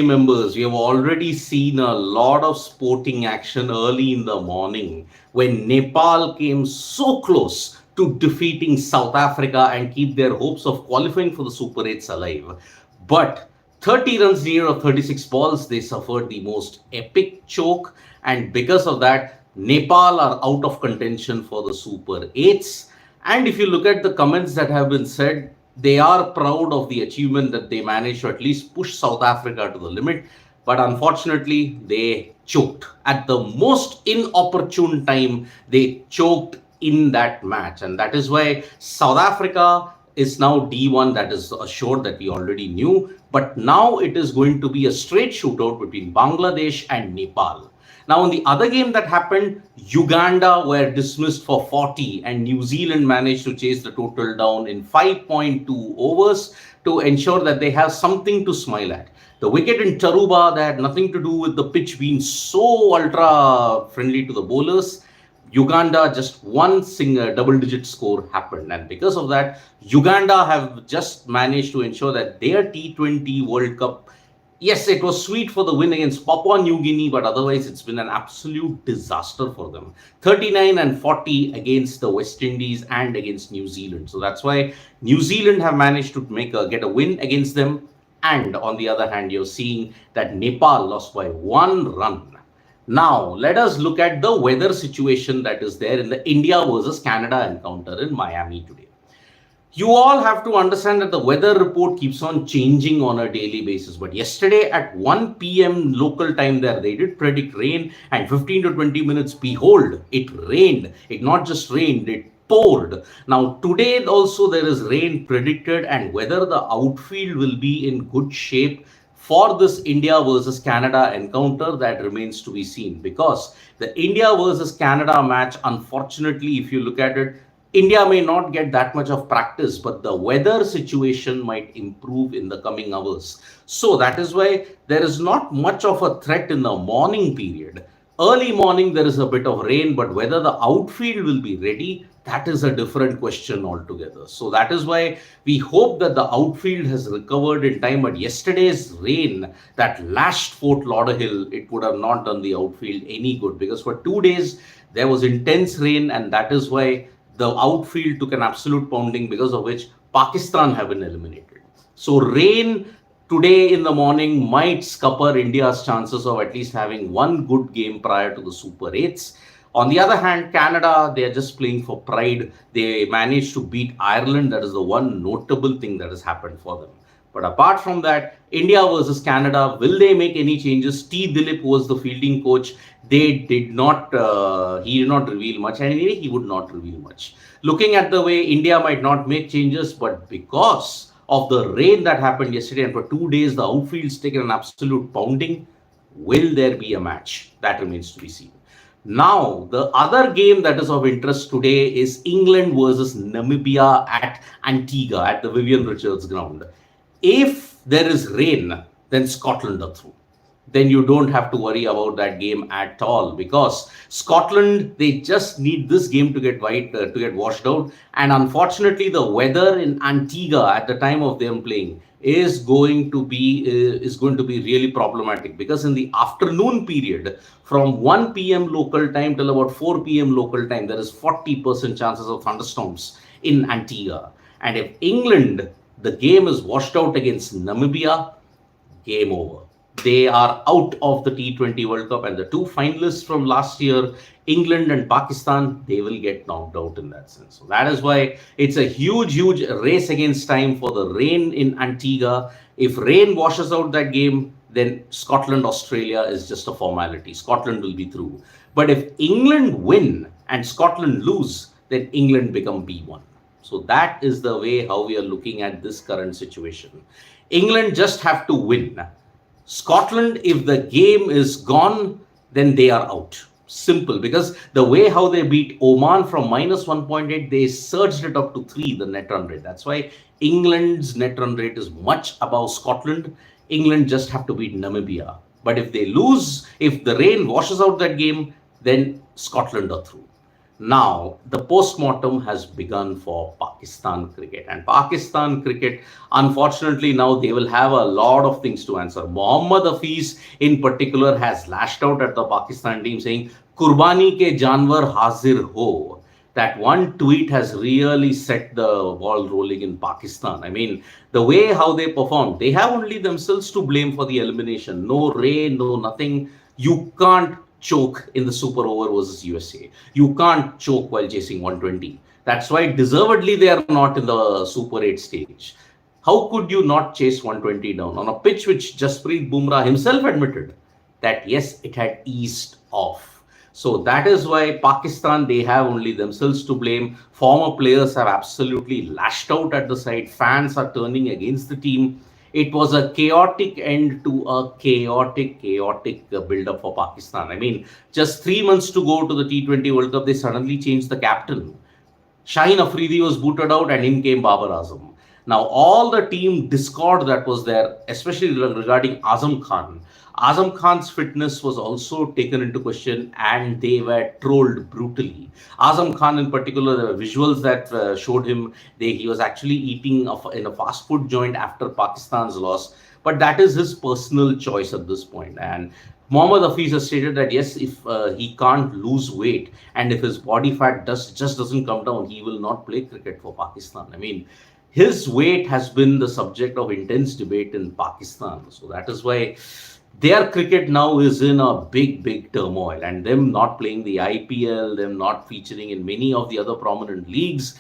members, we have already seen a lot of sporting action early in the morning when Nepal came so close to defeating South Africa and keep their hopes of qualifying for the Super 8s alive. But 30 runs near of 36 balls, they suffered the most epic choke, and because of that, Nepal are out of contention for the Super 8s. And if you look at the comments that have been said, they are proud of the achievement that they managed to at least push South Africa to the limit. But unfortunately, they choked. At the most inopportune time, they choked in that match. And that is why South Africa is now D1. That is assured, that we already knew. But now it is going to be a straight shootout between Bangladesh and Nepal. Now, in the other game that happened, Uganda were dismissed for 40 and New Zealand managed to chase the total down in 5.2 overs to ensure that they have something to smile at. The wicket in Taruba, that had nothing to do with the pitch being so ultra friendly to the bowlers. Uganda, just one single double-digit score happened. And because of that, Uganda have just managed to ensure that their T20 World Cup, yes, it was sweet for the win against Papua New Guinea, but otherwise it's been an absolute disaster for them. 39 and 40 against the West Indies and against New Zealand. So that's why New Zealand have managed to get a win against them. And on the other hand, you're seeing that Nepal lost by 1 run. Now, let us look at the weather situation that is there in the India versus Canada encounter in Miami today. You all have to understand that the weather report keeps on changing on a daily basis. But yesterday at 1 p.m. local time there, they did predict rain, and 15 to 20 minutes, behold, it rained. It not just rained, it poured. Now today also there is rain predicted, and whether the outfield will be in good shape for this India versus Canada encounter, that remains to be seen, because the India versus Canada match, unfortunately, if you look at it, India may not get that much of practice, but the weather situation might improve in the coming hours. So that is why there is not much of a threat in the morning period. Early morning, there is a bit of rain, but whether the outfield will be ready, that is a different question altogether. So that is why we hope that the outfield has recovered in time. But yesterday's rain that lashed Fort Lauderdale, it would have not done the outfield any good, because for 2 days there was intense rain, and that is why the outfield took an absolute pounding, because of which Pakistan have been eliminated. So rain today in the morning might scupper India's chances of at least having one good game prior to the Super 8s. On the other hand, Canada, they are just playing for pride. They managed to beat Ireland. That is the one notable thing that has happened for them. But apart from that, India versus Canada, will they make any changes? T. Dilip was the fielding coach. They did not, he did not reveal much. And anyway, he would not reveal much. Looking at the way India might not make changes, but because of the rain that happened yesterday, and for 2 days, the outfield's taken an absolute pounding, will there be a match? That remains to be seen. Now, the other game that is of interest today is England versus Namibia at Antigua at the Vivian Richards ground. If there is rain, then Scotland are through. Then you don't have to worry about that game at all, because Scotland, they just need this game to get washed out. And unfortunately, the weather in Antigua at the time of them playing is going to be really problematic, because in the afternoon period from 1 p.m. local time till about 4 p.m. local time, there is 40% chances of thunderstorms in Antigua. And if England, the game is washed out against Namibia, game over. They are out of the T20 World Cup, and the two finalists from last year, England and Pakistan, they will get knocked out in that sense. So that is why it's a huge race against time for the rain in Antigua. If rain washes out that game, then Scotland, Australia is just a formality. Scotland will be through. But if England win and Scotland lose, then England become B1. So that is the way how we are looking at this current situation. England just have to win. Scotland, if the game is gone, then they are out. Simple, because the way how they beat Oman from minus 1.8, they surged it up to 3, the net run rate. That's why England's net run rate is much above Scotland. England just have to beat Namibia. But if they lose, if the rain washes out that game, then Scotland are through. Now, the post-mortem has begun for Pakistan cricket. And Pakistan cricket, unfortunately, now they will have a lot of things to answer. Mohammad Hafiz, in particular, has lashed out at the Pakistan team saying, Kurbani ke janwar hazir ho. That one tweet has really set the ball rolling in Pakistan. I mean, the way how they performed, they have only themselves to blame for the elimination. No rain, no nothing. You can't choke in the super over versus USA. You can't choke while chasing 120. That's why deservedly they are not in the Super 8 stage. How could you not chase 120 down on a pitch which Jasprit Bumrah himself admitted that yes, it had eased off. So that is why Pakistan, they have only themselves to blame. Former players have absolutely lashed out at the side. Fans are turning against the team. It was a chaotic end to a chaotic build-up for Pakistan. I mean, just 3 months to go to the T20 World Cup, they suddenly changed the captain. Shaheen Afridi was booted out and in came Babar Azam. Now, all the team discord that was there, especially regarding Azam Khan, Azam Khan's fitness was also taken into question and they were trolled brutally. Azam Khan, in particular, the visuals that showed him, he was actually eating in a fast food joint after Pakistan's loss. But that is his personal choice at this point. And Mohammad Hafiz has stated that yes, if he can't lose weight and if his body fat just doesn't come down, he will not play cricket for Pakistan. I mean, his weight has been the subject of intense debate in Pakistan. So that is why their cricket now is in a big turmoil, and them not playing the IPL, them not featuring in many of the other prominent leagues.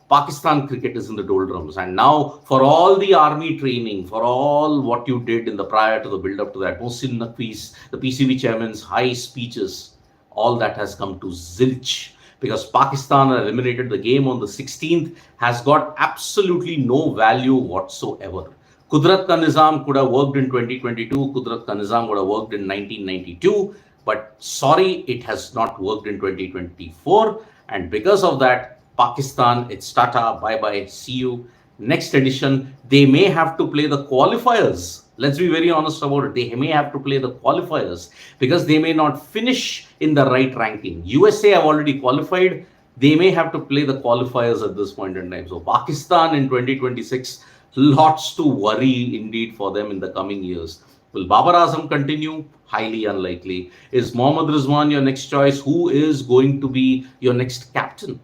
Pakistan cricket is in the doldrums, and now for all the army training, for all what you did in the prior to the build up to that, Mohsin Naqvi's, the PCB chairman's high speeches, all that has come to zilch because Pakistan eliminated the game on the 16th has got absolutely no value whatsoever. Kudrat Ka Nizam could have worked in 2022. Kudrat Ka Nizam would have worked in 1992. But sorry, it has not worked in 2024. And because of that, Pakistan, it's Tata, bye-bye, see you. Next edition, they may have to play the qualifiers. Let's be very honest about it. They may have to play the qualifiers because they may not finish in the right ranking. USA have already qualified. They may have to play the qualifiers at this point in time. So Pakistan in 2026, lots to worry indeed for them in the coming years. Will Babar Azam continue? Highly unlikely. Is Mohammad Rizwan your next choice? Who is going to be your next captain?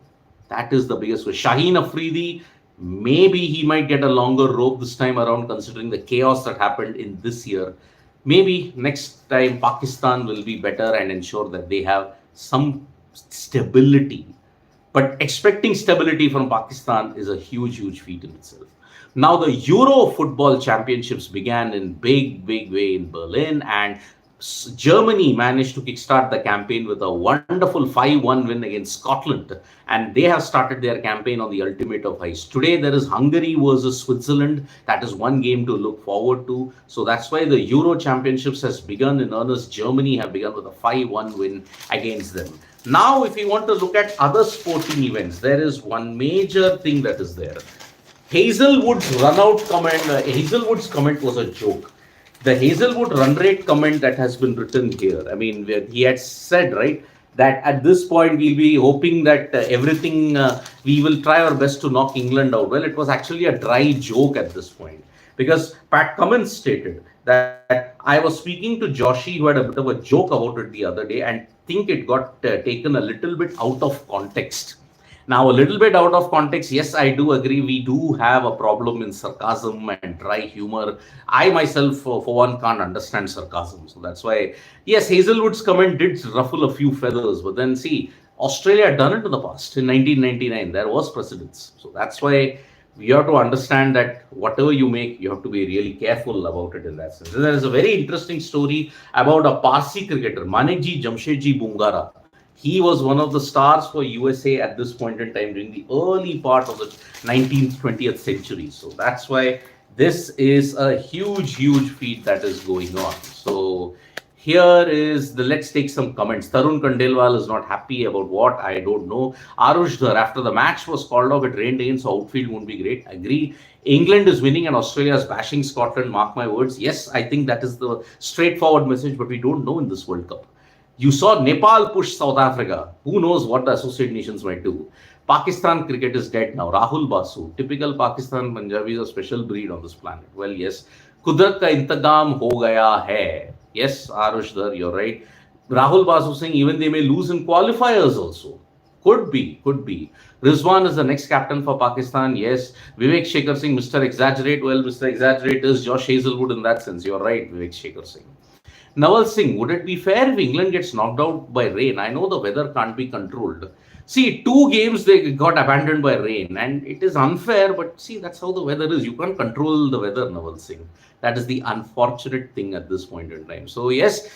That is the biggest question. Shaheen Afridi, maybe he might get a longer rope this time around considering the chaos that happened in this year. Maybe next time Pakistan will be better and ensure that they have some stability. But expecting stability from Pakistan is a huge feat in itself. Now, the Euro Football Championships began in big way in Berlin, and Germany managed to kickstart the campaign with a wonderful 5-1 win against Scotland, and they have started their campaign on the ultimate of highs. Today, there is Hungary versus Switzerland. That is one game to look forward to. So that's why the Euro Championships has begun in earnest. Germany have begun with a 5-1 win against them. Now, if you want to look at other sporting events, there is one major thing that is there. Hazelwood's Hazelwood's comment was a joke. The Hazelwood run rate comment that has been written here. I mean, he had said, right, that at this point we'll be hoping that we will try our best to knock England out. Well, it was actually a dry joke at this point because Pat Cummins stated that I was speaking to Joshi, who had a bit of a joke about it the other day, and think it got taken a little bit out of context. Now, a little bit out of context, yes, I do agree. We do have a problem in sarcasm and dry humor. I myself, for one, can't understand sarcasm. So that's why, yes, Hazelwood's comment did ruffle a few feathers. But then, see, Australia had done it in the past. In 1999, there was precedence. So that's why we have to understand that whatever you make, you have to be really careful about it in that sense. And there is a very interesting story about a Parsi cricketer, Manekji Jamshedji Bungara. He was one of the stars for USA at this point in time during the early part of the 19th, 20th century. So that's why this is a huge feat that is going on. So here is let's take some comments. Tarun Kandelwal is not happy about what? I don't know. Arush Dhar, after the match was called off, it rained again, so outfield won't be great. Agree. England is winning and Australia is bashing Scotland. Mark my words. Yes, I think that is the straightforward message, but we don't know in this World Cup. You saw Nepal push South Africa. Who knows what the Associated Nations might do? Pakistan cricket is dead now. Rahul Basu, typical Pakistan Punjabi is a special breed on this planet. Well, yes, Kudrat ka intagam ho gaya hai. Yes, Arush, you're right. Rahul Basu saying even they may lose in qualifiers also. Could be, could be. Rizwan is the next captain for Pakistan. Yes. Vivek Shekhar Singh, Mr. Exaggerate. Well, Mr. Exaggerate is Josh Hazelwood in that sense. You're right, Vivek Shekhar Singh. Nawal Singh, would it be fair if England gets knocked out by rain? I know the weather can't be controlled. See, 2 games they got abandoned by rain, and it is unfair, but see, that's how the weather is. You can't control the weather, Nawal Singh. That is the unfortunate thing at this point in time. So, yes,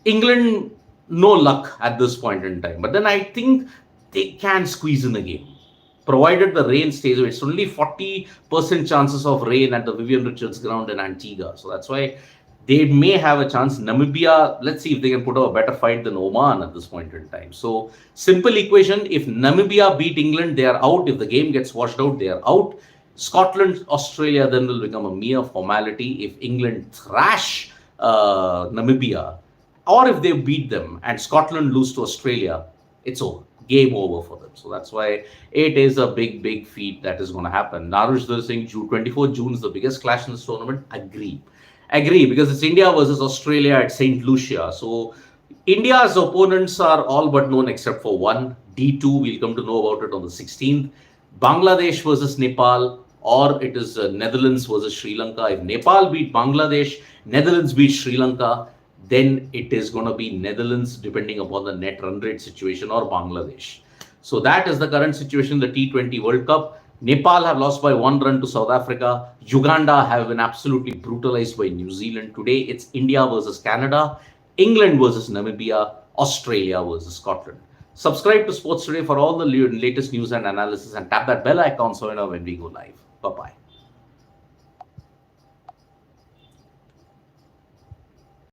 England, no luck at this point in time. But then I think they can squeeze in a game, provided the rain stays away. It's only 40% chances of rain at the Vivian Richards ground in Antigua. So that's why they may have a chance. Namibia, let's see if they can put up a better fight than Oman at this point in time. So simple equation, if Namibia beat England, they are out. If the game gets washed out, they are out. Scotland, Australia then will become a mere formality. If England thrash Namibia, or if they beat them and Scotland lose to Australia, it's over. Game over for them. So that's why it is a big, big feat that is going to happen. Narush is saying 24 June is the biggest clash in this tournament. Agree, because it's India versus Australia at St. Lucia. So India's opponents are all but known except for one. D2, we'll come to know about it on the 16th. Bangladesh versus Nepal, or it is Netherlands versus Sri Lanka. If Nepal beat Bangladesh, Netherlands beat Sri Lanka, then it is going to be Netherlands depending upon the net run rate situation, or Bangladesh. So that is the current situation in the T20 World Cup. Nepal have lost by 1 run to South Africa. Uganda have been absolutely brutalized by New Zealand. Today it's India versus Canada, England versus Namibia, Australia versus Scotland. Subscribe to Sports Today for all the latest news and analysis, and tap that bell icon so you know when we go live. Bye-bye.